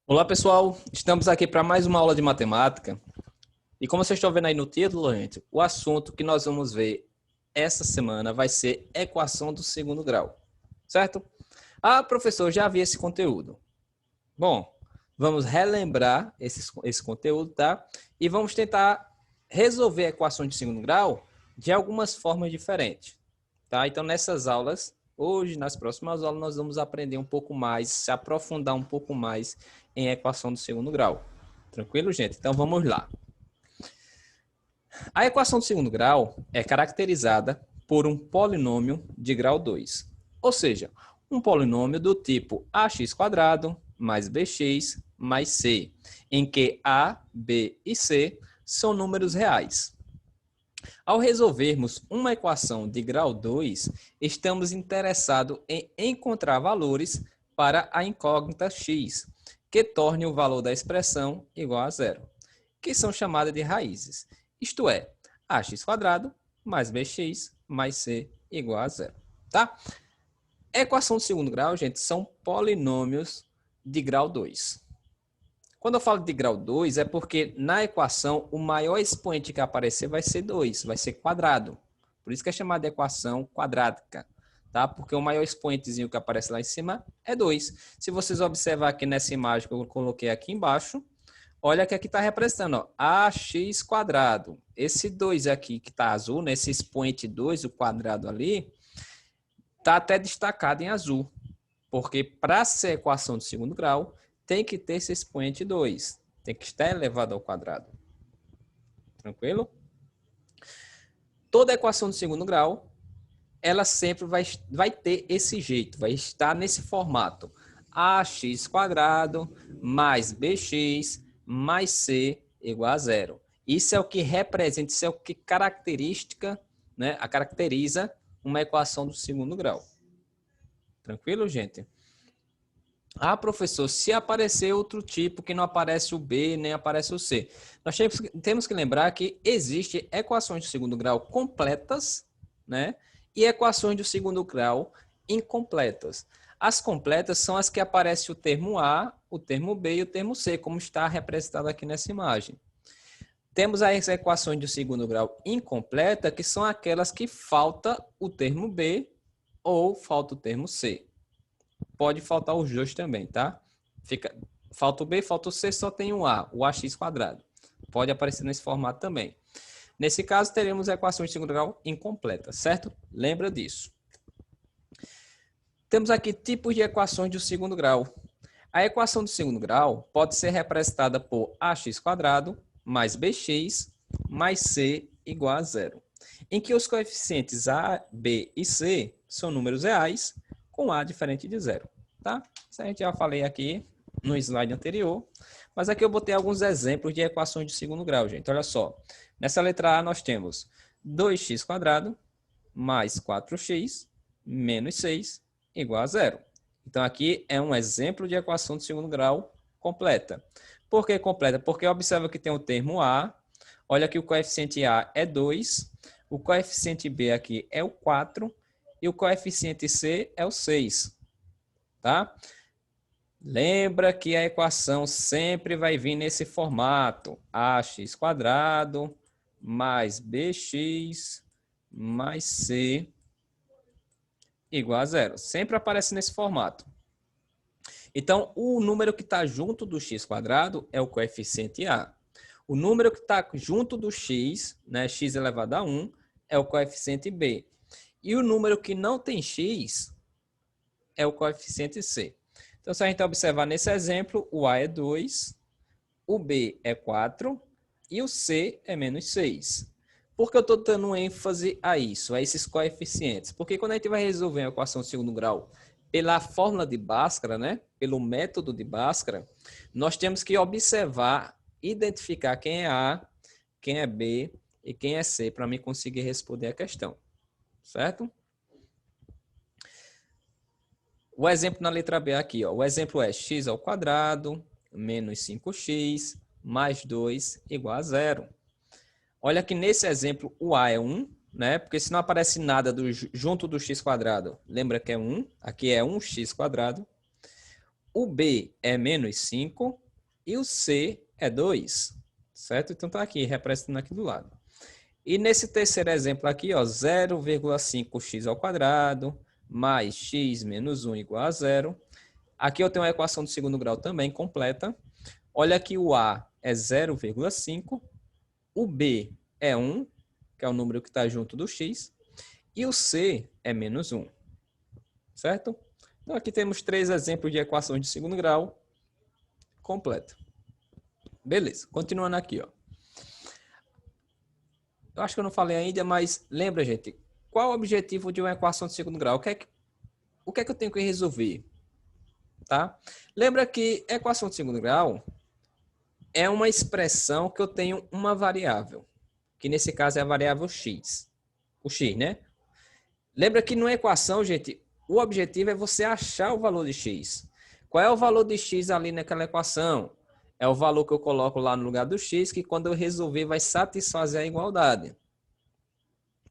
Olá, pessoal. Estamos aqui para mais uma aula de matemática. E como vocês estão vendo aí no título, gente, o assunto que nós vamos ver essa semana vai ser equação do segundo grau, certo? Ah, professor, já vi esse conteúdo. Bom, vamos relembrar esse conteúdo, tá? E vamos tentar resolver equações de segundo grau de algumas formas diferentes, tá? Então, nessas aulas, hoje, nas próximas aulas, nós vamos aprender um pouco mais, se aprofundar um pouco mais em equação do segundo grau. Tranquilo, gente? Então, vamos lá. A equação do segundo grau é caracterizada por um polinômio de grau 2, ou seja, um polinômio do tipo ax² mais bx mais c, em que a, b e c são números reais. Ao resolvermos uma equação de grau 2, estamos interessados em encontrar valores para a incógnita x, que torne o valor da expressão igual a zero, que são chamadas de raízes, isto é, ax² mais bx mais c igual a zero. Tá? A equação de segundo grau, gente, são polinômios de grau 2. Quando eu falo de grau 2, é porque na equação o maior expoente que aparecer vai ser 2, vai ser quadrado. Por isso que é chamada de equação quadrática, tá? Porque o maior expoentezinho que aparece lá em cima é 2. Se vocês observar aqui nessa imagem que eu coloquei aqui embaixo, olha que aqui está representando, ó, ax². Esse 2 aqui que está azul, nesse expoente 2, o quadrado ali, está até destacado em azul. Porque para ser equação de segundo grau, tem que ter esse expoente 2. Tem que estar elevado ao quadrado. Tranquilo? Toda equação de segundo grau, ela sempre vai ter esse jeito, vai estar nesse formato. Ax² mais bx mais c igual a zero. Isso é o que representa, isso é o que caracteriza uma equação do segundo grau. Tranquilo, gente? Ah, professor, se aparecer outro tipo que não aparece o B, nem aparece o C. Nós temos que lembrar que existem equações de segundo grau completas, né? E equações de segundo grau incompletas. As completas são as que aparece o termo A, o termo B e o termo C, como está representado aqui nessa imagem. Temos as equações de segundo grau incompleta, que são aquelas que falta o termo B ou falta o termo C. Pode faltar os dois também, tá? Falta o B, falta o C, só tem o A, o ax². Pode aparecer nesse formato também. Nesse caso, teremos equações de segundo grau incompletas, certo? Lembra disso. Temos aqui tipos de equações de segundo grau. A equação do segundo grau pode ser representada por ax² mais bx mais c igual a zero, em que os coeficientes a, b e c são números reais, com a diferente de zero, tá? Isso a gente já falei aqui no slide anterior, mas aqui eu botei alguns exemplos de equações de segundo grau, gente. Olha só, nessa letra A nós temos 2x² mais 4x menos 6 igual a zero. Então aqui é um exemplo de equação de segundo grau completa. Por que completa? Porque observa que tem o termo A, olha que o coeficiente A é 2, o coeficiente B aqui é o 4, e o coeficiente C é o 6, tá? Lembra que a equação sempre vai vir nesse formato, ax² mais bx mais c igual a zero. Sempre aparece nesse formato. Então, o número que está junto do x² é o coeficiente A. O número que está junto do x, né, x elevado a 1, é o coeficiente B. E o número que não tem x é o coeficiente C. Então, se a gente observar nesse exemplo, o A é 2, o B é 4 e o C é menos 6. Por que eu estou dando ênfase a isso, a esses coeficientes? Porque quando a gente vai resolver uma equação de segundo grau pela fórmula de Bhaskara, né, pelo método de Bhaskara, nós temos que observar, identificar quem é A, quem é B e quem é C, para mim conseguir responder a questão. Certo? O exemplo na letra B aqui, ó. O exemplo é x² menos 5x mais 2 igual a zero. Olha que nesse exemplo o A é 1, né? Porque se não aparece nada junto do x², lembra que é 1. Aqui é 1x². o B é menos 5 e o C é 2, certo? Então, está aqui, representando aqui do lado. E nesse terceiro exemplo aqui, ó, 0,5x ao quadrado mais x menos 1 igual a 0. Aqui eu tenho a equação do segundo grau também completa. Olha que o A é 0,5, o B é 1, que é o número que está junto do x, e o C é menos 1, certo? Então aqui temos 3 exemplos de equações de segundo grau completa. Beleza, continuando aqui, ó. Eu acho que eu não falei ainda, mas lembra, gente, qual o objetivo de uma equação de segundo grau? O que é que eu tenho que resolver? Tá? Lembra que equação de segundo grau é uma expressão que eu tenho uma variável, que nesse caso é a variável x. O x, né? Lembra que numa equação, gente, o objetivo é você achar o valor de x. Qual é o valor de x ali naquela equação? É o valor que eu coloco lá no lugar do x, que quando eu resolver vai satisfazer a igualdade.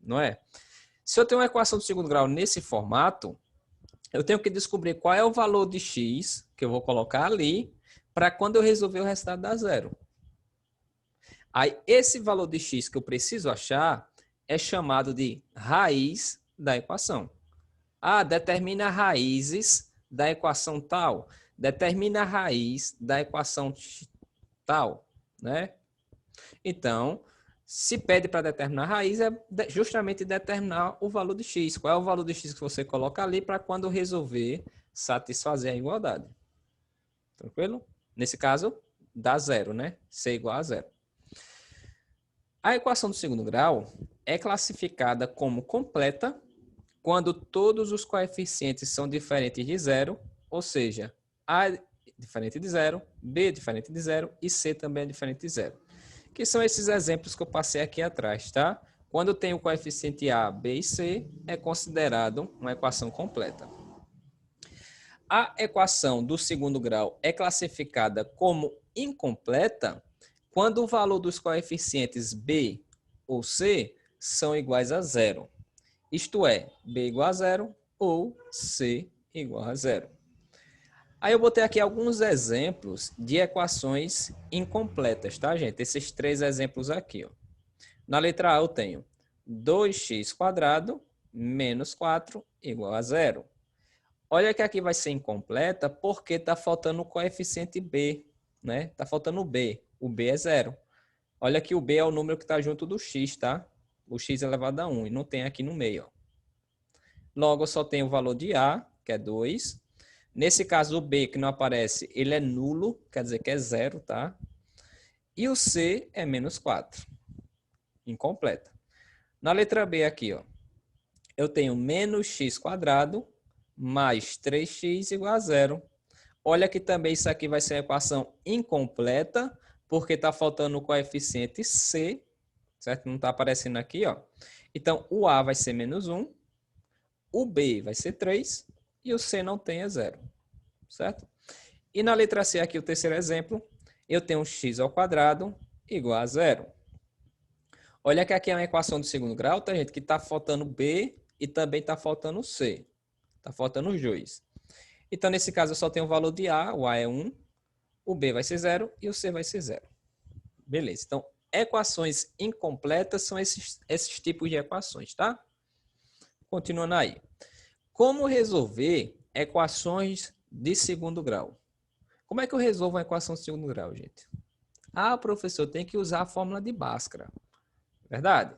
Não é? Se eu tenho uma equação de segundo grau nesse formato, eu tenho que descobrir qual é o valor de x que eu vou colocar ali, para quando eu resolver o resultado dar zero. Aí, esse valor de x que eu preciso achar é chamado de raiz da equação. Ah, determina raízes da equação tal. Determina a raiz da equação tal, né? Então, se pede para determinar a raiz, é justamente determinar o valor de x. Qual é o valor de x que você coloca ali para quando resolver satisfazer a igualdade. Tranquilo? Nesse caso, dá zero, né? C igual a zero. A equação do segundo grau é classificada como completa quando todos os coeficientes são diferentes de zero, ou seja, A é diferente de zero, B é diferente de zero e C também é diferente de zero. Que são esses exemplos que eu passei aqui atrás, tá? Quando tem o coeficiente A, B e C, é considerado uma equação completa. A equação do segundo grau é classificada como incompleta quando o valor dos coeficientes B ou C são iguais a zero. Isto é, B igual a zero ou C igual a zero. Aí eu botei aqui alguns exemplos de equações incompletas, tá, gente? Esses 3 exemplos aqui, ó. Na letra A eu tenho 2x² menos 4 igual a zero. Olha que aqui vai ser incompleta porque está faltando o coeficiente B, né? Está faltando o B. O B é zero. Olha que o B é o número que está junto do x, tá? O x elevado a 1 e não tem aqui no meio, ó. Logo, eu só tenho o valor de A, que é 2. Nesse caso, o B, que não aparece, ele é nulo, quer dizer que é zero, tá? E o C é menos 4. Incompleta. Na letra B aqui, ó, eu tenho menos x² mais 3x igual a zero. Olha que também isso aqui vai ser uma equação incompleta, porque está faltando o coeficiente C, certo? Não está aparecendo aqui, ó. Então, o A vai ser menos 1, o B vai ser 3 e o C não tem é zero, certo? E na letra C aqui, o terceiro exemplo, eu tenho x² igual a zero. Olha que aqui é uma equação do segundo grau, tá, gente? Que está faltando B e também está faltando C. Está faltando os dois. Então, nesse caso, eu só tenho o valor de A, o A é 1, o B vai ser 0 e o C vai ser 0. Beleza. Então, equações incompletas são esses tipos de equações, tá? Continuando aí. Como resolver equações de segundo grau? Como é que eu resolvo uma equação de segundo grau, gente? Ah, professor, tem que usar a fórmula de Bhaskara. Verdade?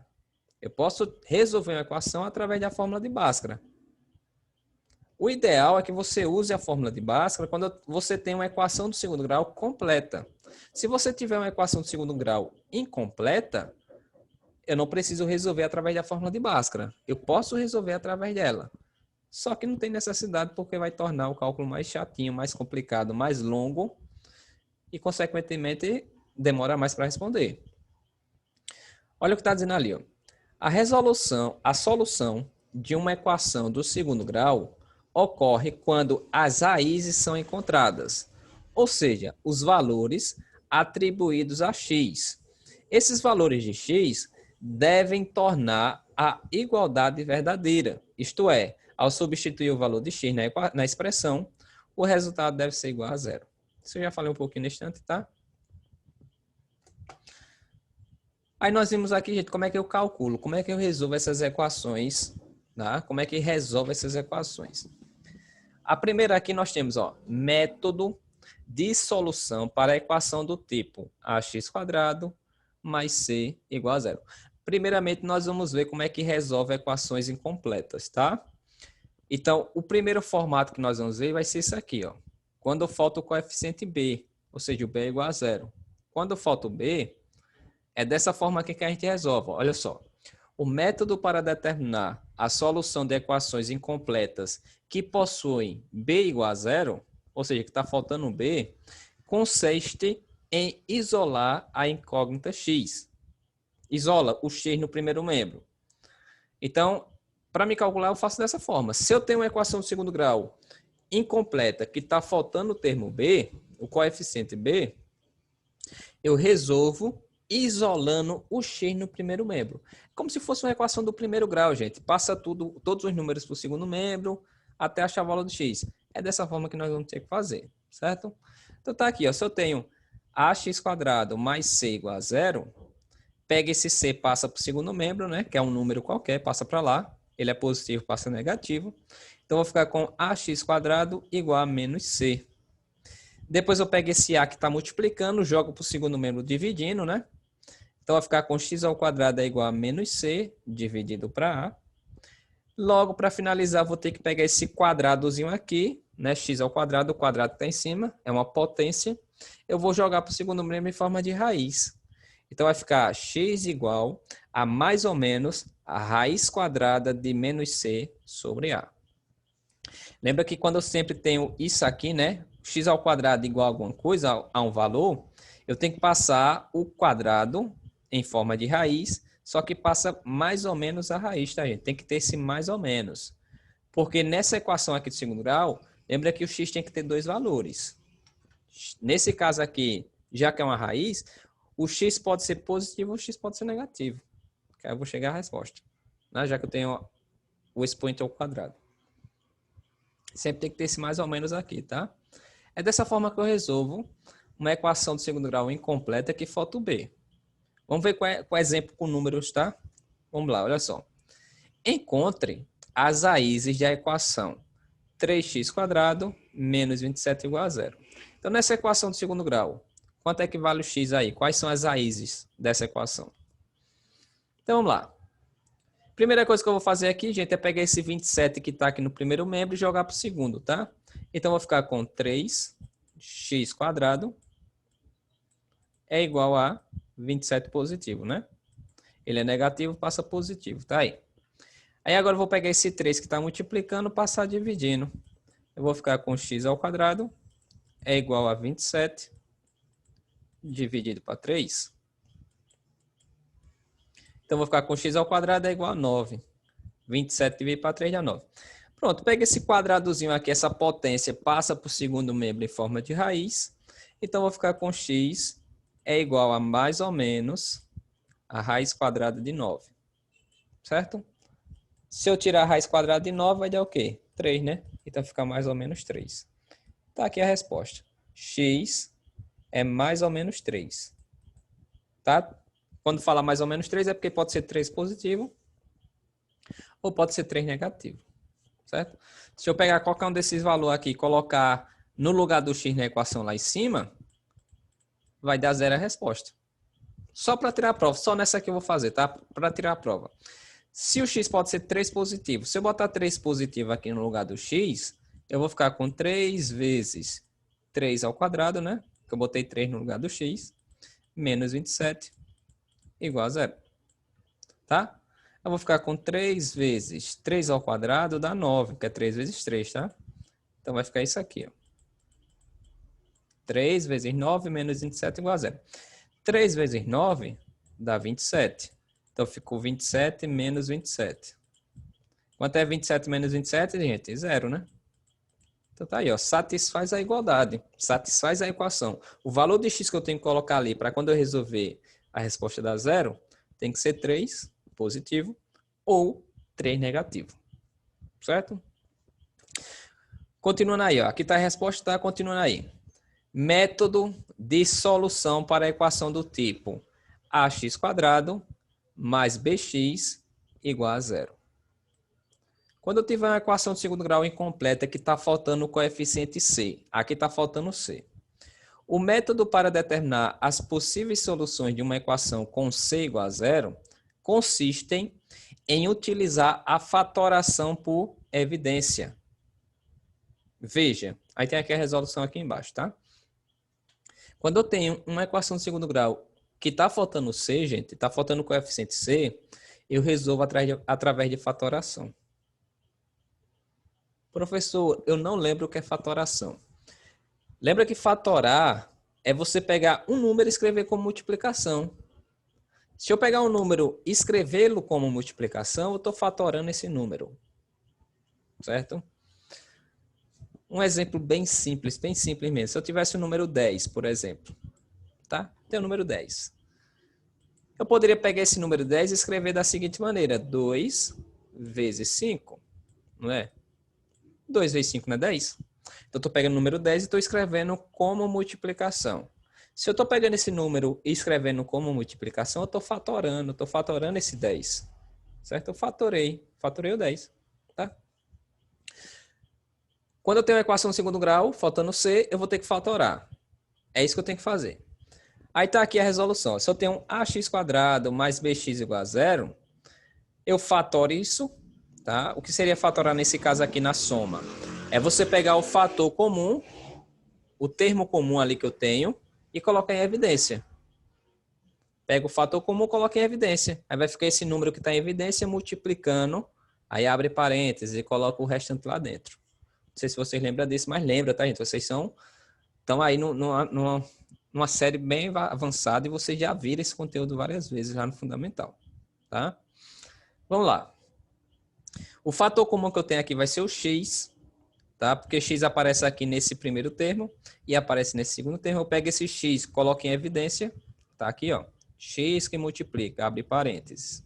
Eu posso resolver uma equação através da fórmula de Bhaskara. O ideal é que você use a fórmula de Bhaskara quando você tem uma equação do segundo grau completa. Se você tiver uma equação do segundo grau incompleta, eu não preciso resolver através da fórmula de Bhaskara. Eu posso resolver através dela. Só que não tem necessidade porque vai tornar o cálculo mais chatinho, mais complicado, mais longo e, consequentemente, demora mais para responder. Olha o que está dizendo ali, ó. A solução de uma equação do segundo grau ocorre quando as raízes são encontradas, ou seja, os valores atribuídos a x. Esses valores de x devem tornar a igualdade verdadeira, isto é, ao substituir o valor de x na expressão, o resultado deve ser igual a zero. Isso eu já falei um pouquinho nesse instante, tá? Aí nós vimos aqui, gente, como é que eu calculo, como é que eu resolvo essas equações, tá? Como é que resolve essas equações. A primeira aqui nós temos, ó, método de solução para a equação do tipo ax² mais c igual a zero. Primeiramente, nós vamos ver como é que resolve equações incompletas, tá? Então, o primeiro formato que nós vamos ver vai ser isso aqui, ó. Quando falta o coeficiente b, ou seja, o b é igual a zero. Quando falta o b, é dessa forma aqui que a gente resolve. Olha só. O método para determinar a solução de equações incompletas que possuem b igual a zero, ou seja, que está faltando um b, consiste em isolar a incógnita x. Isola o x no primeiro membro. Então, para me calcular, eu faço dessa forma. Se eu tenho uma equação de segundo grau incompleta que está faltando o termo b, o coeficiente b, eu resolvo isolando o x no primeiro membro. Como se fosse uma equação do primeiro grau, gente. Passa todos os números para o segundo membro até achar a válula do x. É dessa forma que nós vamos ter que fazer, certo? Então tá aqui, ó. Se eu tenho ax² mais c igual a zero, pega esse c, passa para o segundo membro, né? Que é um número qualquer, passa para lá. Ele é positivo, passa negativo. Então, eu vou ficar com ax² igual a menos c. Depois eu pego esse a que está multiplicando, jogo para o segundo membro dividindo, né? Então, vai ficar com x² é igual a menos c dividido para a. Logo, para finalizar, vou ter que pegar esse quadradozinho aqui, né? X ao quadrado, o quadrado está em cima, é uma potência. Eu vou jogar para o segundo membro em forma de raiz. Então, vai ficar x igual a mais ou menos a raiz quadrada de menos c sobre a. Lembra que quando eu sempre tenho isso aqui, né? X ao quadrado igual a alguma coisa, a um valor, eu tenho que passar o quadrado em forma de raiz, só que passa mais ou menos a raiz, tá, gente? Tem que ter esse mais ou menos. Porque nessa equação aqui do segundo grau, lembra que o x tem que ter dois valores. Nesse caso aqui, já que é uma raiz, o x pode ser positivo ou o x pode ser negativo. Que aí eu vou chegar à resposta, né? Já que eu tenho o expoente ao quadrado. Sempre tem que ter esse mais ou menos aqui, tá? É dessa forma que eu resolvo uma equação do segundo grau incompleta que falta o b. Vamos ver qual é exemplo com números, tá? Vamos lá, olha só. Encontre as raízes da equação 3x² menos 27 igual a zero. Então, nessa equação do segundo grau, quanto é que vale o x aí? Quais são as raízes dessa equação? Então, vamos lá. Primeira coisa que eu vou fazer aqui, gente, é pegar esse 27 que está aqui no primeiro membro e jogar para o segundo, tá? Então, eu vou ficar com 3x² é igual a 27 positivo, né? Ele é negativo, passa positivo, tá aí. Aí agora eu vou pegar esse 3 que está multiplicando, passar dividindo. Eu vou ficar com x² é igual a 27 dividido para 3. Então, eu vou ficar com x² é igual a 9. 27 dividido para 3 dá 9. Pronto, pega esse quadradozinho aqui, essa potência, passa para o segundo membro em forma de raiz. Então, eu vou ficar com x é igual a mais ou menos a raiz quadrada de 9. Certo? Se eu tirar a raiz quadrada de 9, vai dar o quê? 3, né? Então, fica mais ou menos 3. Tá aqui a resposta. X é mais ou menos 3. Tá? Quando fala mais ou menos 3, é porque pode ser 3 positivo ou pode ser 3 negativo. Certo? Se eu pegar qualquer um desses valores aqui e colocar no lugar do x na equação lá em cima, vai dar zero a resposta. Só para tirar a prova. Só nessa aqui eu vou fazer, tá? Para tirar a prova. Se o x pode ser 3 positivo, se eu botar 3 positivo aqui no lugar do x, eu vou ficar com 3 vezes 3 ao quadrado, né? Que eu botei 3 no lugar do x, menos 27, igual a zero. Tá? Eu vou ficar com 3 vezes 3 ao quadrado dá 9, que é 3 vezes 3, tá? Então, vai ficar isso aqui, ó. 3 vezes 9 menos 27 igual a zero. 3 vezes 9 dá 27. Então, ficou 27 menos 27. Quanto é 27 menos 27, gente? Zero, né? Então, tá aí, ó. Satisfaz a igualdade. Satisfaz a equação. O valor de x que eu tenho que colocar ali para quando eu resolver a resposta dar zero, tem que ser 3 positivo ou 3 negativo. Certo? Continuando aí, ó. Aqui está a resposta, tá? Continuando aí. Método de solução para a equação do tipo ax² mais bx igual a zero. Quando eu tiver uma equação de segundo grau incompleta que está faltando o coeficiente c, aqui está faltando c. O método para determinar as possíveis soluções de uma equação com c igual a zero consistem em utilizar a fatoração por evidência. Veja, aí tem aqui a resolução aqui embaixo, tá? Quando eu tenho uma equação de segundo grau que está faltando c, gente, está faltando o coeficiente c, eu resolvo através de fatoração. Professor, eu não lembro o que é fatoração. Lembra que fatorar é você pegar um número e escrever como multiplicação. Se eu pegar um número e escrevê-lo como multiplicação, eu estou fatorando esse número. Certo? Um exemplo bem simples mesmo. Se eu tivesse o número 10, por exemplo, tá? Tem o número 10. Eu poderia pegar esse número 10 e escrever da seguinte maneira: 2 vezes 5, não é? 2 vezes 5 não é 10? Então, eu estou pegando o número 10 e estou escrevendo como multiplicação. Se eu estou pegando esse número e escrevendo como multiplicação, eu estou fatorando esse 10. Certo? Eu fatorei o 10. Tá? Quando eu tenho uma equação de segundo grau, faltando c, eu vou ter que fatorar. É isso que eu tenho que fazer. Aí está aqui a resolução. Se eu tenho ax² mais bx igual a zero, eu fatoro isso. Tá? O que seria fatorar nesse caso aqui na soma? É você pegar o fator comum, o termo comum ali que eu tenho, e colocar em evidência. Pega o fator comum, coloca em evidência. Aí vai ficar esse número que está em evidência multiplicando. Aí abre parênteses e coloca o restante lá dentro. Não sei se vocês lembram disso, mas lembra, tá, gente? Vocês estão aí numa série bem avançada e vocês já viram esse conteúdo várias vezes lá no Fundamental. Tá? Vamos lá. O fator comum que eu tenho aqui vai ser o x, tá? Porque x aparece aqui nesse primeiro termo e aparece nesse segundo termo. Eu pego esse x, coloco em evidência, tá aqui, ó. X que multiplica, abre parênteses.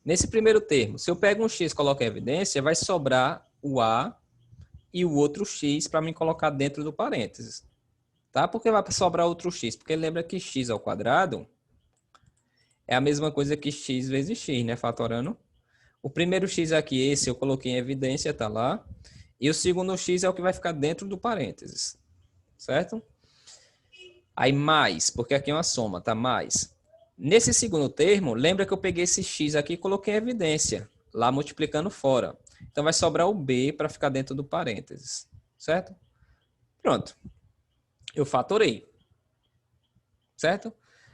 Nesse primeiro termo, se eu pego um x e coloco em evidência, vai sobrar o a e o outro x para mim colocar dentro do parênteses. Tá? Por que vai sobrar outro x? Porque lembra que x ao quadrado é a mesma coisa que x vezes x, né? Fatorando. O primeiro x aqui, esse eu coloquei em evidência, tá lá. E o segundo x é o que vai ficar dentro do parênteses. Certo? Aí mais, porque aqui é uma soma, tá? Mais. Nesse segundo termo, lembra que eu peguei esse x aqui e coloquei em evidência, lá multiplicando fora. Então vai sobrar o b para ficar dentro do parênteses. Certo? Pronto. Eu fatorei. Certo?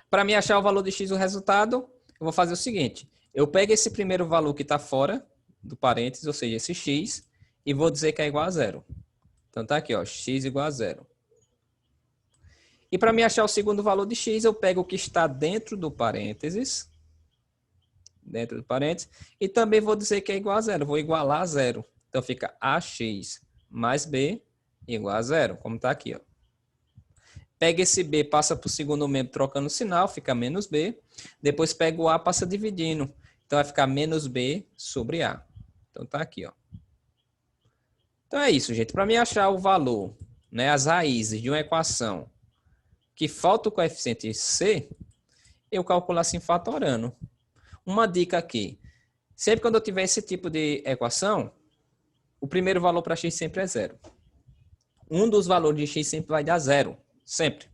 Para me achar o valor de x, o resultado, eu vou fazer o seguinte. Eu pego esse primeiro valor que está fora do parênteses, ou seja, esse x, e vou dizer que é igual a zero. Então tá aqui, ó, x igual a zero. E para me achar o segundo valor de x, eu pego o que está dentro do parênteses, e também vou dizer que é igual a zero, vou igualar a zero. Então fica ax mais b igual a zero, como está aqui, ó. Pega esse b, passa para o segundo membro trocando o sinal, fica menos b. Depois pega o a, passa dividindo. Então vai ficar menos b sobre a. Então tá aqui, ó. Então é isso, gente. Para mim achar o valor, né, as raízes de uma equação que falta o coeficiente c, eu calculo assim fatorando. Uma dica aqui. Sempre quando eu tiver esse tipo de equação, o primeiro valor para x sempre é zero. Um dos valores de x sempre vai dar zero. Sempre.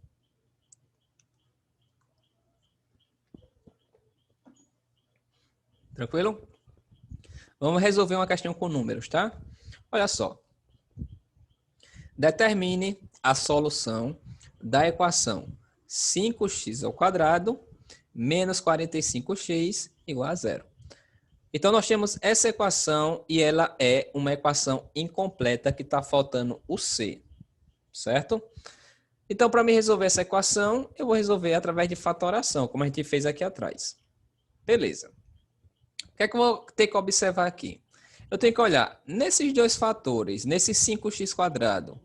Tranquilo? Vamos resolver uma questão com números, tá? Olha só. Determine a solução da equação 5x² menos 45x igual a zero. Então, nós temos essa equação e ela é uma equação incompleta que está faltando o c, certo? Então, para me resolver essa equação, eu vou resolver através de fatoração, como a gente fez aqui atrás. Beleza. O que é que eu vou ter que observar aqui? Eu tenho que olhar nesses dois fatores, nesse 5x²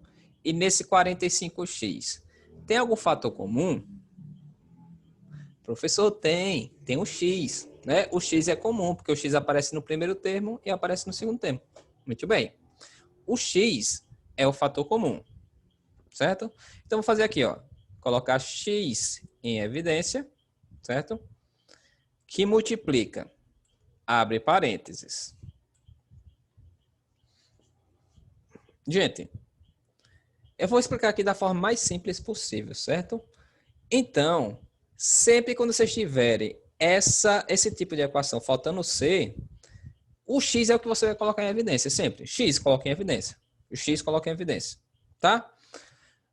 e nesse 45x. Tem algum fator comum? Professor, tem o x, né? O x é comum, porque o x aparece no primeiro termo e aparece no segundo termo. Muito bem. o x é o fator comum, certo? Então, vou fazer aqui, ó, colocar x em evidência, certo? Que multiplica, abre parênteses. Gente, eu vou explicar aqui da forma mais simples possível, certo? Então, sempre quando vocês tiverem esse tipo de equação faltando c, o x é o que você vai colocar em evidência, sempre. X coloca em evidência. O x coloca em evidência, tá?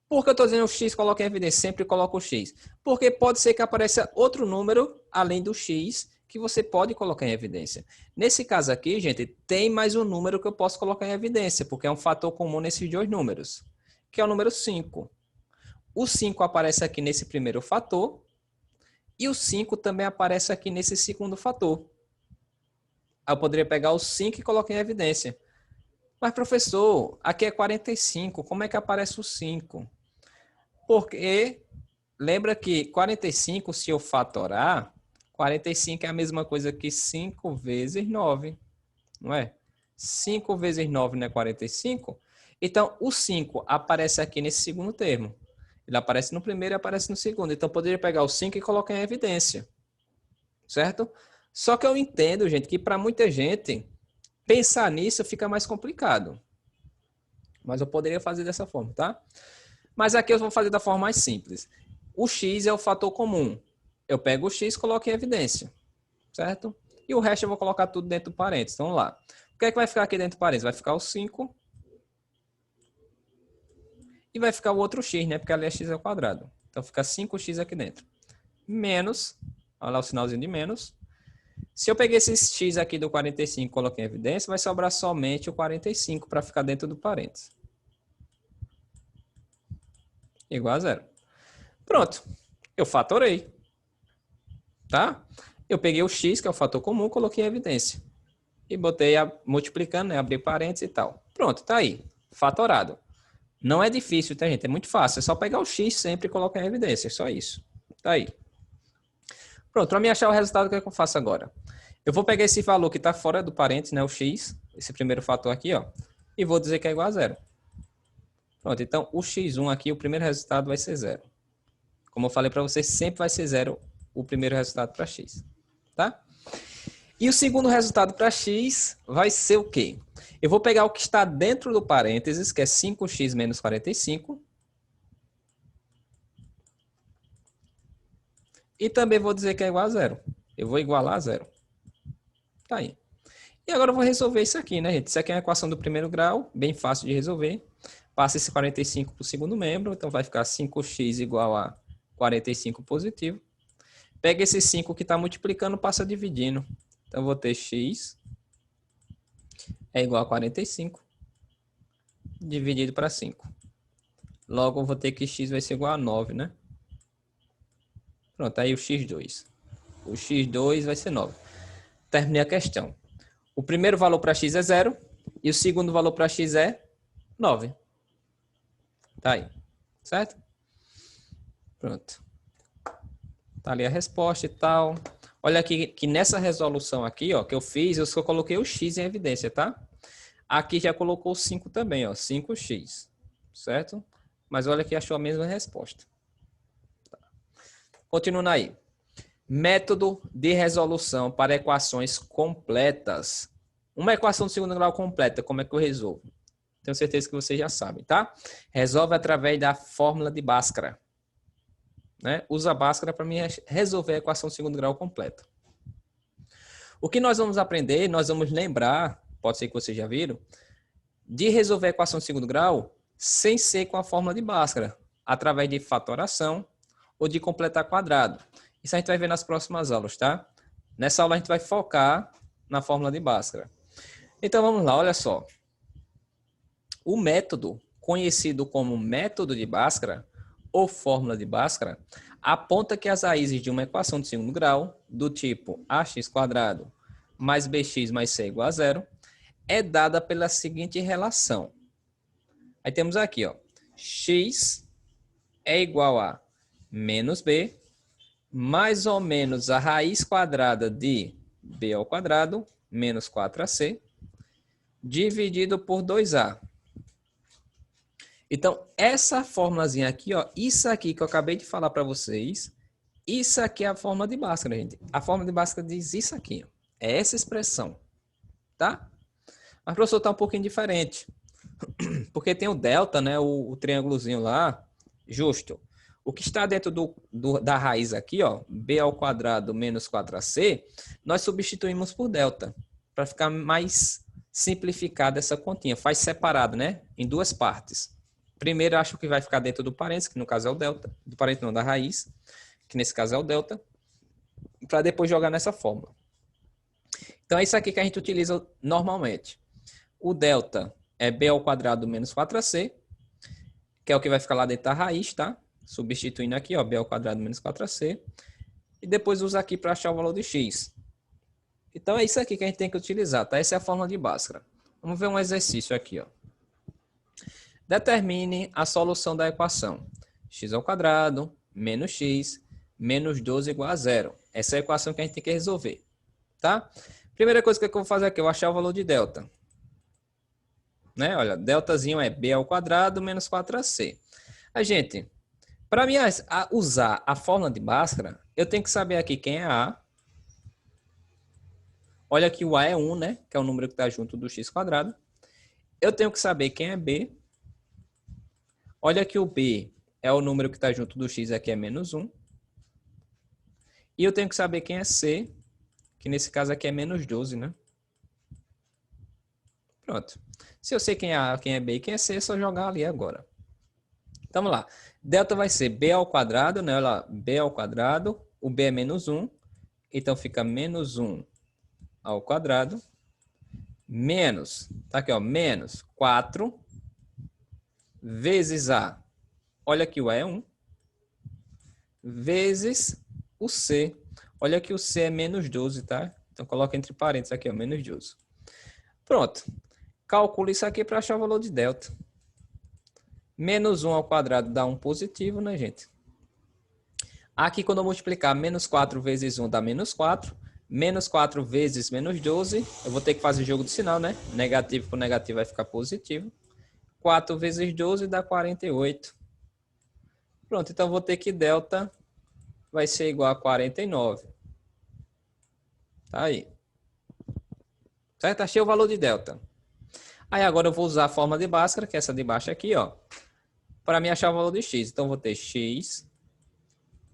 Por que eu estou dizendo o x coloca em evidência? Sempre coloca o x. Porque pode ser que apareça outro número, além do x, que você pode colocar em evidência. Nesse caso aqui, gente, tem mais um número que eu posso colocar em evidência, porque é um fator comum nesses dois números, que é o número 5. O 5 aparece aqui nesse primeiro fator, e o 5 também aparece aqui nesse segundo fator. Eu poderia pegar o 5 e colocar em evidência. Mas, professor, aqui é 45, como é que aparece o 5? Porque, lembra que 45, se eu fatorar, 45 é a mesma coisa que 5 vezes 9, não é? 5 vezes 9 não é 45? Então, o 5 aparece aqui nesse segundo termo. Ele aparece no primeiro e aparece no segundo. Então, eu poderia pegar o 5 e colocar em evidência. Certo? Só que eu entendo, gente, que para muita gente, pensar nisso fica mais complicado. Mas eu poderia fazer dessa forma, tá? Mas aqui eu vou fazer da forma mais simples. O x é o fator comum. Eu pego o x e coloco em evidência. Certo? E o resto eu vou colocar tudo dentro do parênteses. Então, vamos lá. O que é que vai ficar aqui dentro do parênteses? Vai ficar o 5. E vai ficar o outro x, né? Porque ali é x ao quadrado. Então, fica 5x aqui dentro. Menos, olha lá o sinalzinho de menos. Se eu peguei esse x aqui do 45 e coloquei em evidência, vai sobrar somente o 45 para ficar dentro do parênteses. Igual a zero. Pronto. Eu fatorei. Tá? Eu peguei o x, que é o fator comum, coloquei em evidência. E botei multiplicando, né? Abri parênteses e tal. Pronto, tá aí. Fatorado. Não é difícil, tá, gente? É muito fácil. É só pegar o x sempre e colocar em evidência. É só isso. Tá aí. Pronto, para me achar o resultado, o que é que eu faço agora? Eu vou pegar esse valor que está fora do parênteses, né, o x, esse primeiro fator aqui, ó, e vou dizer que é igual a zero. Pronto, então o x1 aqui, o primeiro resultado vai ser zero. Como eu falei para vocês, sempre vai ser zero o primeiro resultado para x. Tá? E o segundo resultado para x vai ser o quê? Eu vou pegar o que está dentro do parênteses, que é 5x menos 45. E também vou dizer que é igual a zero. Eu vou igualar a zero. Tá aí. E agora eu vou resolver isso aqui, né, gente? Isso aqui é uma equação do primeiro grau, bem fácil de resolver. Passa esse 45 para o segundo membro, então vai ficar 5x igual a 45 positivo. Pega esse 5 que está multiplicando, passa dividindo. Então, eu vou ter x é igual a 45 dividido para 5. Logo, eu vou ter que x vai ser igual a 9, né? Pronto, aí o x2. O x2 vai ser 9. Terminei a questão. O primeiro valor para x é 0 e o segundo valor para x é 9. Tá aí. Certo? Pronto. Tá ali a resposta e tal. Olha aqui que nessa resolução aqui, ó, que eu fiz, eu só coloquei o x em evidência, tá? Aqui já colocou 5 também, ó, 5x. Certo? Mas olha que achou a mesma resposta. Tá. Continuando aí. Método de resolução para equações completas. Uma equação de segundo grau completa, como é que eu resolvo? Tenho certeza que vocês já sabem, tá? Resolve através da fórmula de Bhaskara. Né? Usa a Bhaskara para me resolver a equação de segundo grau completa. O que nós vamos aprender, nós vamos lembrar, pode ser que vocês já viram, de resolver a equação de segundo grau sem ser com a fórmula de Bhaskara, através de fatoração ou de completar quadrado. Isso a gente vai ver nas próximas aulas, tá? Nessa aula a gente vai focar na fórmula de Bhaskara. Então vamos lá, olha só. O método, conhecido como método de Bhaskara, ou fórmula de Bhaskara, aponta que as raízes de uma equação de segundo grau, do tipo ax² mais bx mais c igual a zero, é dada pela seguinte relação. Aí temos aqui, ó, x é igual a menos b, mais ou menos a raiz quadrada de b ao quadrado, menos 4ac, dividido por 2a. Então, essa formulazinha aqui, ó, isso aqui que eu acabei de falar para vocês, isso aqui é a fórmula de Bhaskara, gente. A fórmula de Bhaskara diz isso aqui, ó. É essa expressão, tá? Mas, professor, tá um pouquinho diferente. Porque tem o delta, né, o triângulozinho lá, justo. O que está dentro da raiz aqui, ó, b ao quadrado menos 4ac, nós substituímos por delta, para ficar mais simplificada essa continha. Faz separado, né, em duas partes. Primeiro, acho que vai ficar dentro do parênteses, que no caso é o delta, do parênteses não, da raiz, que nesse caso é o delta, para depois jogar nessa fórmula. Então, é isso aqui que a gente utiliza normalmente. O delta é b ao quadrado menos 4ac, que é o que vai ficar lá dentro da raiz, tá? Substituindo aqui, ó, b ao quadrado menos 4ac. E depois usa aqui para achar o valor de x. Então, é isso aqui que a gente tem que utilizar, tá? Essa é a fórmula de Bhaskara. Vamos ver um exercício aqui, ó. Determine a solução da equação x ao quadrado menos x menos 12 igual a zero. Essa é a equação que a gente tem que resolver, tá? Primeira coisa que eu vou fazer aqui, eu vou achar o valor de delta. Né? Olha, deltazinho é b ao quadrado menos 4ac. A gente, para mim usar a fórmula de Bhaskara, eu tenho que saber aqui quem é A. Olha que o A é 1, né? Que é o número que está junto do x quadrado. Eu tenho que saber quem é B. Olha que o B é o número que está junto do x, aqui é menos 1. E eu tenho que saber quem é C, que nesse caso aqui é menos 12, né? Pronto. Se eu sei quem é A, quem é B e quem é C, é só jogar ali agora. Então, vamos lá. Delta vai ser b ao quadrado, né? Olha lá, b ao quadrado. O b é menos 1. Então, fica menos 1 ao quadrado. Menos, tá aqui, ó, menos 4 vezes A. Olha que o A é 1. Vezes o C. Olha que o C é menos 12, tá? Então, coloca entre parênteses aqui, ó, menos 12. Pronto. Calcula isso aqui para achar o valor de delta. Menos 1 ao quadrado dá 1 positivo, né, gente? Aqui, quando eu multiplicar menos 4 vezes 1 dá menos 4. Menos 4 vezes menos 12. Eu vou ter que fazer jogo de sinal, né? Negativo por negativo vai ficar positivo. 4 vezes 12 dá 48. Pronto, então eu vou ter que delta vai ser igual a 49. Tá aí. Certo? Achei o valor de delta. Aí agora eu vou usar a forma de Bhaskara, que é essa de baixo aqui, ó, para me achar o valor de x. Então, eu vou ter x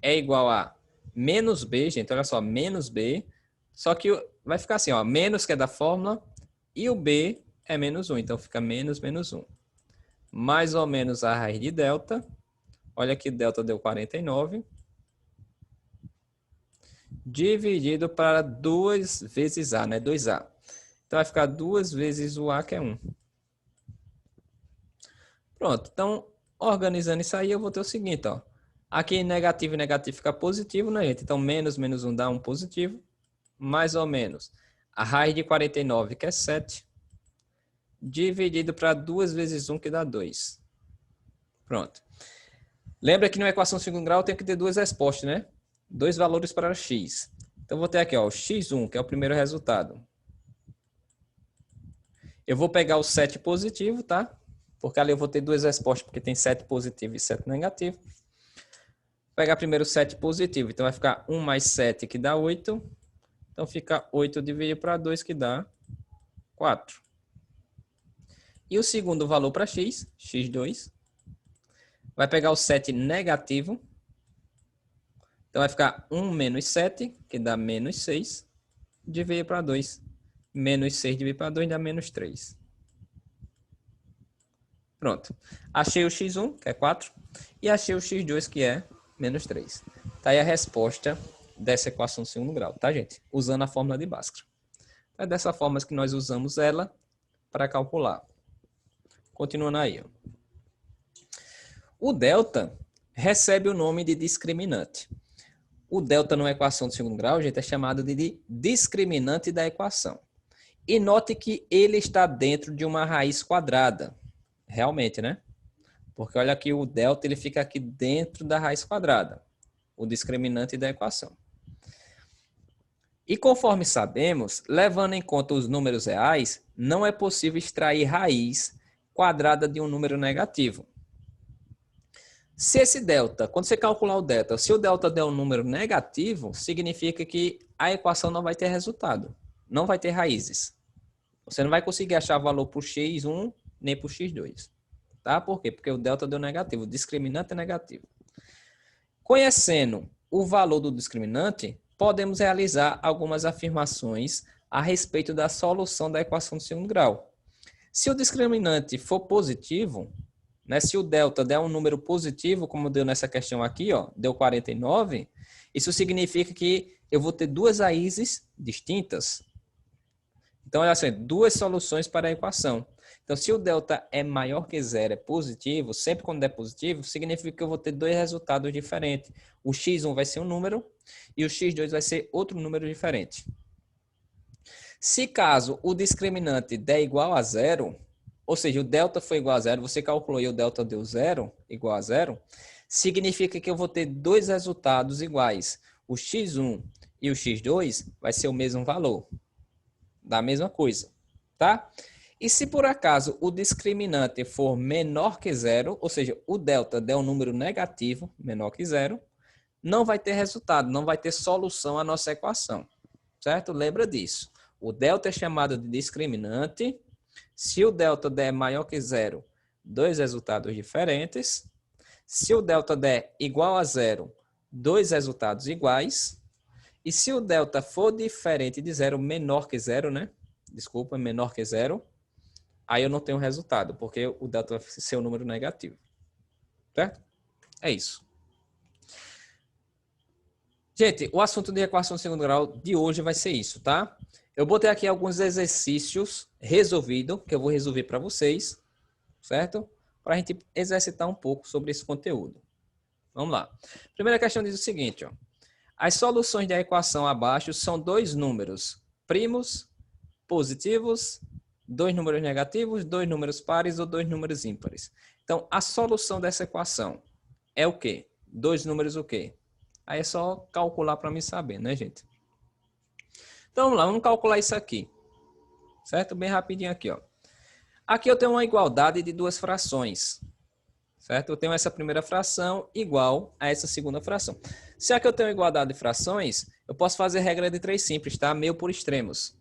é igual a menos b, gente, olha só, menos b. Só que vai ficar assim, ó, menos que é da fórmula e o b é menos 1. Então, fica menos 1. Mais ou menos a raiz de delta. Olha que delta deu 49. Dividido para 2 vezes a, né? 2a. Então, vai ficar 2 vezes o a, que é 1. Pronto. Então, organizando isso aí, eu vou ter o seguinte, ó. Aqui negativo e negativo fica positivo, né, gente? Então, menos 1 dá 1 positivo. Mais ou menos a raiz de 49, que é 7. Dividido para 2 vezes 1, que dá 2. Pronto. Lembra que na equação de segundo grau eu tenho que ter duas respostas, né? Dois valores para x. Então, vou ter aqui, ó, o x1, que é o primeiro resultado. Eu vou pegar o 7 positivo, tá? Porque ali eu vou ter duas respostas, porque tem 7 positivo e 7 negativo. Vou pegar primeiro o 7 positivo. Então, vai ficar 1 mais 7, que dá 8. Então, fica 8 dividido para 2, que dá 4. E o segundo valor para x, x2, vai pegar o 7 negativo. Então, vai ficar 1 menos 7, que dá menos 6, dividido para 2. Menos 6 dividido para 2 dá menos 3. Pronto. Achei o x1, que é 4, e achei o x2, que é menos 3. Tá aí a resposta dessa equação de segundo grau, tá, gente? Usando a fórmula de Bhaskara. É dessa forma que nós usamos ela para calcular. Continuando aí, ó. O delta recebe o nome de discriminante. O delta numa equação de segundo grau, gente, é chamado de discriminante da equação. E note que ele está dentro de uma raiz quadrada. Realmente, né? Porque olha aqui, o delta ele fica aqui dentro da raiz quadrada. O discriminante da equação. E conforme sabemos, levando em conta os números reais, não é possível extrair raiz quadrada de um número negativo. Se esse delta, quando você calcular o delta, se o delta der um número negativo, significa que a equação não vai ter resultado. Não vai ter raízes. Você não vai conseguir achar valor para o x1 nem para o x2. Tá? Por quê? Porque o delta deu negativo. O discriminante é negativo. Conhecendo o valor do discriminante, podemos realizar algumas afirmações a respeito da solução da equação do segundo grau. Se o discriminante for positivo, né, se o delta der um número positivo, como deu nessa questão aqui, ó, deu 49, isso significa que eu vou ter duas raízes distintas. Então, olha assim, duas soluções para a equação. Então, se o delta é maior que zero, é positivo, sempre quando é positivo, significa que eu vou ter dois resultados diferentes. O x1 vai ser um número e o x2 vai ser outro número diferente. Se caso o discriminante der igual a zero, ou seja, o delta foi igual a zero, você calculou e o delta deu zero, igual a zero, significa que eu vou ter dois resultados iguais. O x1 e o x2 vai ser o mesmo valor, da mesma coisa, tá? E se por acaso o discriminante for menor que zero, ou seja, o delta der um número negativo, menor que zero, não vai ter resultado, não vai ter solução à nossa equação, certo? Lembra disso. O delta é chamado de discriminante. Se o delta der maior que zero, dois resultados diferentes. Se o delta der igual a zero, dois resultados iguais. E se o delta for diferente de zero, menor que zero, né? Desculpa, menor que zero, aí eu não tenho resultado, porque o delta vai ser um número negativo. Certo? É isso. Gente, o assunto de equação de segundo grau de hoje vai ser isso, tá? Eu botei aqui alguns exercícios resolvidos, que eu vou resolver para vocês, certo? Para a gente exercitar um pouco sobre esse conteúdo. Vamos lá. Primeira questão diz o seguinte, ó. As soluções da equação abaixo são dois números primos, positivos, dois números negativos, dois números pares ou dois números ímpares. Então, a solução dessa equação é o quê? Dois números o quê? Aí é só calcular para mim saber, né, gente? Então, vamos lá, vamos calcular isso aqui. Certo? Bem rapidinho aqui, ó. Aqui eu tenho uma igualdade de duas frações. Certo? Eu tenho essa primeira fração igual a essa segunda fração. Se aqui eu tenho igualdade de frações, eu posso fazer regra de três simples, tá? Meio por extremos.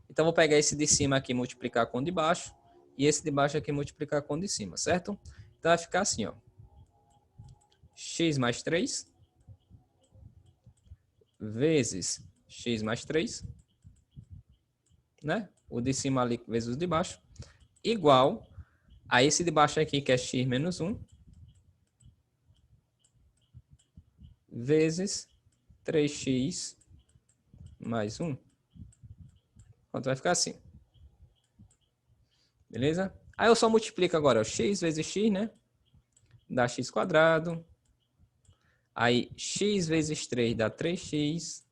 Então, vou pegar esse de cima aqui e multiplicar com o de baixo. E esse de baixo aqui multiplicar com o de cima, certo? Então, vai ficar assim, ó. X mais 3 vezes x mais 3, né? O de cima ali vezes o de baixo, igual a esse de baixo aqui, que é x menos 1, vezes 3x mais 1. Pronto, vai ficar assim. Beleza? Aí eu só multiplico agora, ó, x vezes x, né? Dá x quadrado. Aí x vezes 3 dá 3x.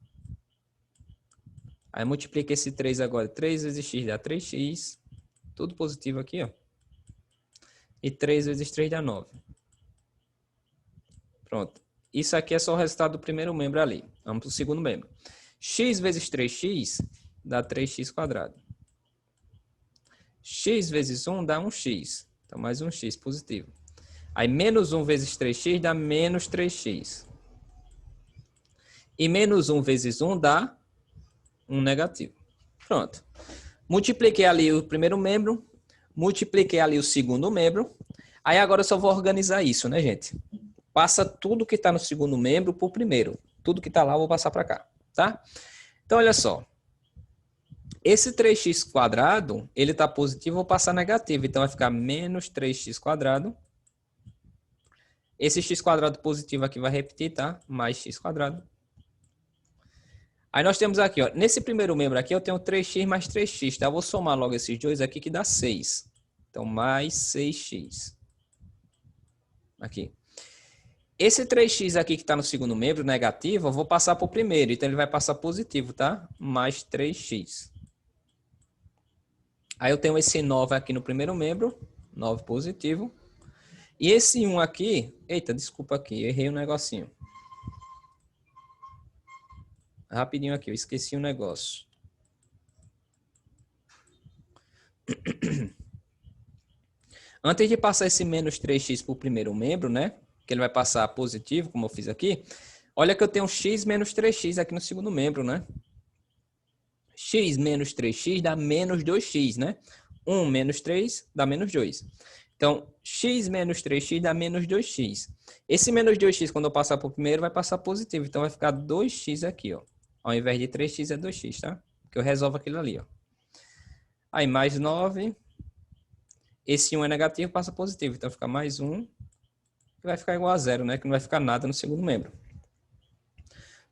Aí multiplica esse 3 agora. 3 vezes x dá 3x. Tudo positivo aqui, ó. E 3 vezes 3 dá 9. Pronto. Isso aqui é só o resultado do primeiro membro ali. Vamos para o segundo membro. X vezes 3x dá 3x quadrado. X vezes 1 dá 1x. Então, mais 1x positivo. Aí, menos 1 vezes 3x dá menos 3x. E menos 1 vezes 1 dá 1 negativo. Pronto. Multipliquei ali o primeiro membro. Multipliquei ali o segundo membro. Aí, agora eu só vou organizar isso, né, gente? Passa tudo que está no segundo membro para o primeiro. Tudo que está lá eu vou passar para cá, tá? Então, olha só. Esse 3x quadrado, ele está positivo, eu vou passar negativo. Então, vai ficar menos 3x quadrado. Esse x quadrado positivo aqui vai repetir, tá? Mais x quadrado. Aí nós temos aqui, ó. Nesse primeiro membro aqui, eu tenho 3x mais 3x, tá? Eu vou somar logo esses dois aqui, que dá 6. Então, mais 6x. Aqui. Esse 3x aqui que está no segundo membro, negativo, eu vou passar para o primeiro. Então, ele vai passar positivo, tá? Mais 3x. Aí eu tenho esse 9 aqui no primeiro membro. 9 positivo. E esse 1 aqui... Eita, desculpa aqui. Errei um negocinho. Rapidinho aqui. Eu esqueci um negócio. Antes de passar esse menos 3x para o primeiro membro, né? que ele vai passar positivo, como eu fiz aqui, olha que eu tenho x menos 3x aqui no segundo membro, né? X menos 3x dá menos 2x, né? 1 menos 3 dá menos 2. Então, x menos 3x dá menos 2x. Esse menos 2x, quando eu passar para o primeiro, vai passar positivo. Então, vai ficar 2x aqui, ó. Ao invés de 3x, é 2x, tá? Porque eu resolvo aquilo ali, ó. Aí, mais 9. Esse 1 é negativo, passa positivo. Então, fica mais 1. Que vai ficar igual a 0, né? Que não vai ficar nada no segundo membro.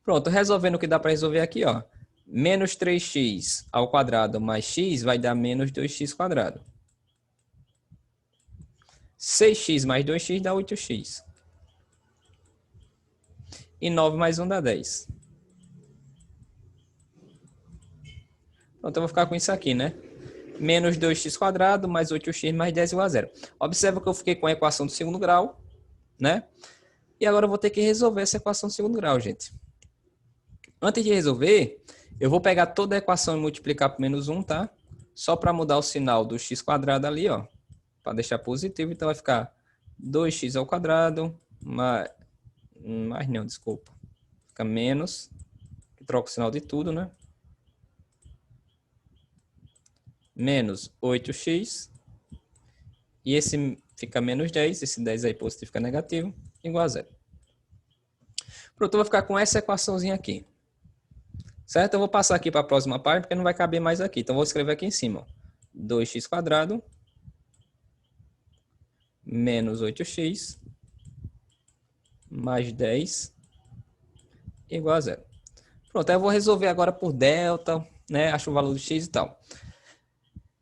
Pronto, resolvendo o que dá para resolver aqui, ó. Menos 3x ao quadrado mais x vai dar menos 2x quadrado. 6x mais 2x dá 8x. E 9 mais 1 dá 10. Pronto, eu vou ficar com isso aqui, né? Menos 2x quadrado mais 8x mais 10 igual a 0. Observa que eu fiquei com a equação do segundo grau, né? E agora eu vou ter que resolver essa equação do segundo grau, gente. Antes de resolver, eu vou pegar toda a equação e multiplicar por menos 1, tá? Só para mudar o sinal do x quadrado ali, ó. Para deixar positivo, então vai ficar 2x ao quadrado, mais não, desculpa. Fica menos, troca o sinal de tudo, né? Menos 8x. E esse fica menos 10, esse 10 aí positivo fica negativo, igual a 0. Pronto, eu vou ficar com essa equaçãozinha aqui. Certo? Eu vou passar aqui para a próxima parte, porque não vai caber mais aqui. Então, eu vou escrever aqui em cima, ó. 2x quadrado menos 8x mais 10 igual a 0. Pronto, aí eu vou resolver agora por delta, né? Acho o valor do x e tal.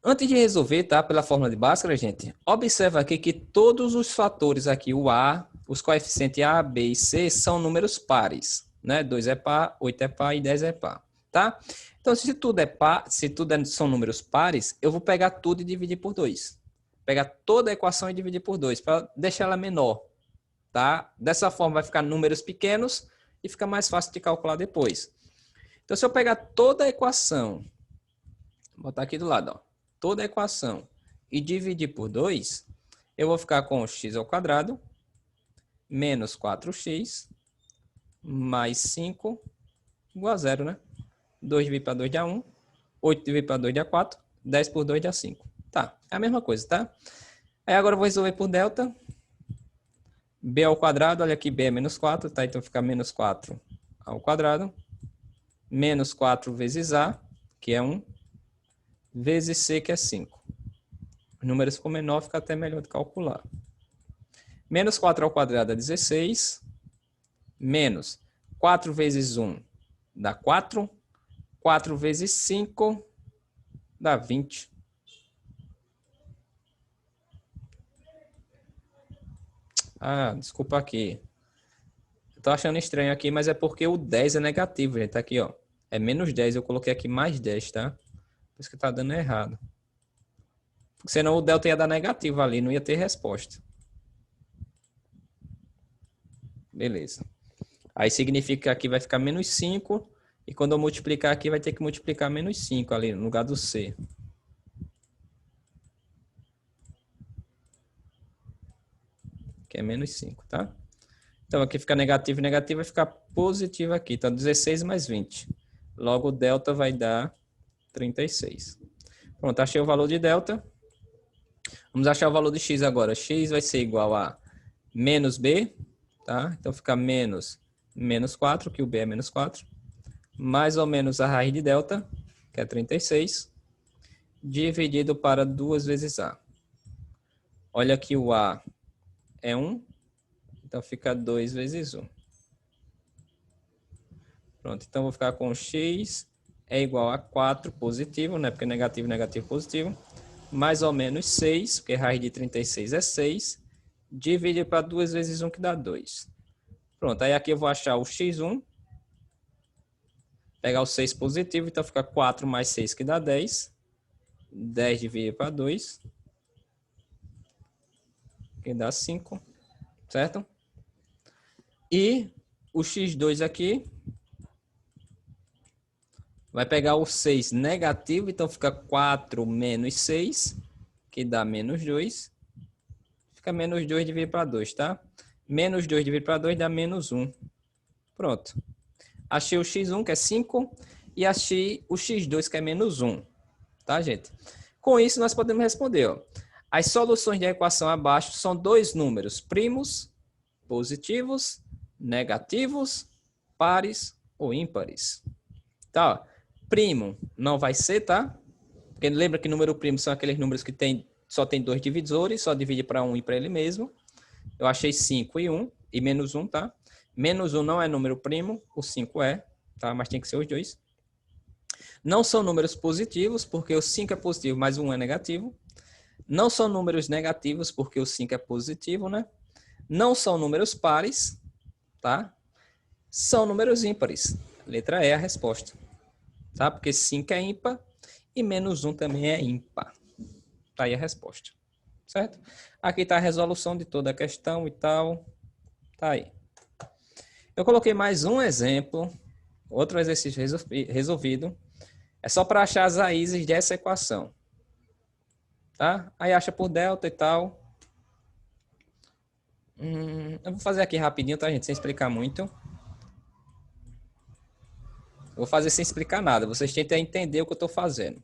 Antes de resolver, tá? Pela fórmula de Bhaskara, gente, observa aqui que todos os fatores aqui, o A, os coeficientes A, B e C, são números pares, né? 2 é par, 8 é par e 10 é par, tá? Então, se tudo é par, são números pares, eu vou pegar tudo e dividir por 2. Pegar toda a equação e dividir por 2, para deixar ela menor, tá? Dessa forma vai ficar números pequenos e fica mais fácil de calcular depois. Então, se eu pegar toda a equação, vou botar aqui do lado, ó, toda a equação e dividir por 2, eu vou ficar com x ao quadrado menos 4x mais 5 igual a 0, né? 2 dividido para 2 dá 1, 8 dividido para 2 dá 4, 10 por 2 dá 5. Tá, é a mesma coisa, tá? Aí agora eu vou resolver por delta. B ao quadrado, olha aqui, B é menos 4, tá? Então fica menos 4 ao quadrado. Menos 4 vezes A, que é 1, vezes C, que é 5. Os números ficam menor, fica até melhor de calcular. Menos 4 ao quadrado é 16. Menos 4 vezes 1 dá 4. 4 vezes 5 dá 20. Ah, desculpa aqui. Eu tô achando estranho aqui, mas é porque o 10 é negativo, gente. Tá aqui, ó. É menos 10. Eu coloquei aqui mais 10, tá? Por isso que tá dando errado. Porque senão o delta ia dar negativo ali, não ia ter resposta. Beleza. Aí significa que aqui vai ficar menos 5. E quando eu multiplicar aqui, vai ter que multiplicar menos 5 ali, no lugar do C. Que é menos 5, tá? Então, aqui fica negativo e negativo, vai ficar positivo aqui. Então, 16 mais 20. Logo, o delta vai dar 36. Pronto, achei o valor de delta. Vamos achar o valor de x agora. X vai ser igual a menos b, tá? Então, fica menos 4, que o b é menos 4. Mais ou menos a raiz de delta, que é 36, dividido para 2 vezes a. Olha que o a é 1, então fica 2 vezes 1. Pronto, então vou ficar com x é igual a 4 positivo, né? Porque negativo, negativo, positivo. Mais ou menos 6, porque raiz de 36 é 6. Dividido para 2 vezes 1, que dá 2. Pronto, aí aqui eu vou achar o x1. Pegar o 6 positivo, então fica 4 mais 6, que dá 10. 10 dividido para 2, que dá 5, certo? E o x2 aqui vai pegar o 6 negativo, então fica 4 menos 6, que dá menos 2. Fica menos 2 dividido para 2, tá? Menos 2 dividido para 2 dá menos 1. Pronto. Achei o x1, que é 5, e achei o x2, que é menos 1. Tá, gente? Com isso, nós podemos responder, ó. As soluções da equação abaixo são dois números primos, positivos, negativos, pares ou ímpares. Tá, ó. Primo não vai ser, tá? Porque lembra que número primo são aqueles números que só tem dois divisores, só divide para um e para ele mesmo. Eu achei 5 e 1, e menos 1, tá? Menos 1 não é número primo, o 5 é, tá? Mas tem que ser os dois. Não são números positivos, porque o 5 é positivo, mas o 1 é negativo. Não são números negativos, porque o 5 é positivo, né? Não são números pares, tá? São números ímpares. Letra E é a resposta, tá? Porque 5 é ímpar e menos 1 também é ímpar. Tá aí a resposta, certo? Aqui está a resolução de toda a questão e tal. Tá aí. Eu coloquei mais um exemplo, outro exercício resolvido. É só para achar as raízes dessa equação. Tá? Aí acha por delta e tal. Eu vou fazer aqui rapidinho, tá, gente? Sem explicar muito. Eu vou fazer sem explicar nada. Vocês tentem entender o que eu estou fazendo.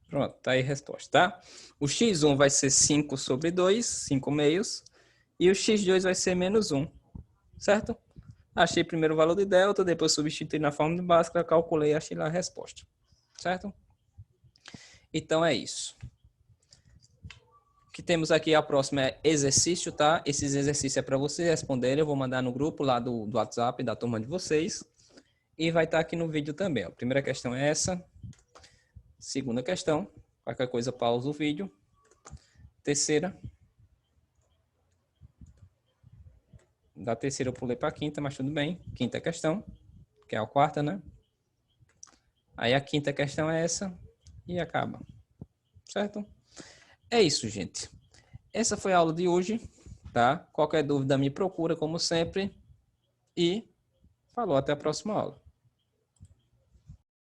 Pronto, tá aí a resposta, tá? O x1 vai ser 5 sobre 2, 5 meios. E o x2 vai ser menos 1, certo? Achei primeiro o valor de delta, depois substituí na fórmula básica, calculei e achei lá a resposta, certo? Então é isso. O que temos aqui, a próxima é exercício, tá? Esses exercícios é para vocês responderem, eu vou mandar no grupo lá do WhatsApp da turma de vocês. E vai estar aqui no vídeo também, ó. Primeira questão é essa. Segunda questão, qualquer coisa pausa o vídeo. Terceira. Da terceira eu pulei para a quinta, mas tudo bem. Quinta questão, que é a quarta, né? Aí a quinta questão é essa e acaba, certo? É isso, gente. Essa foi a aula de hoje, tá? Qualquer dúvida me procura, como sempre. E falou, até a próxima aula.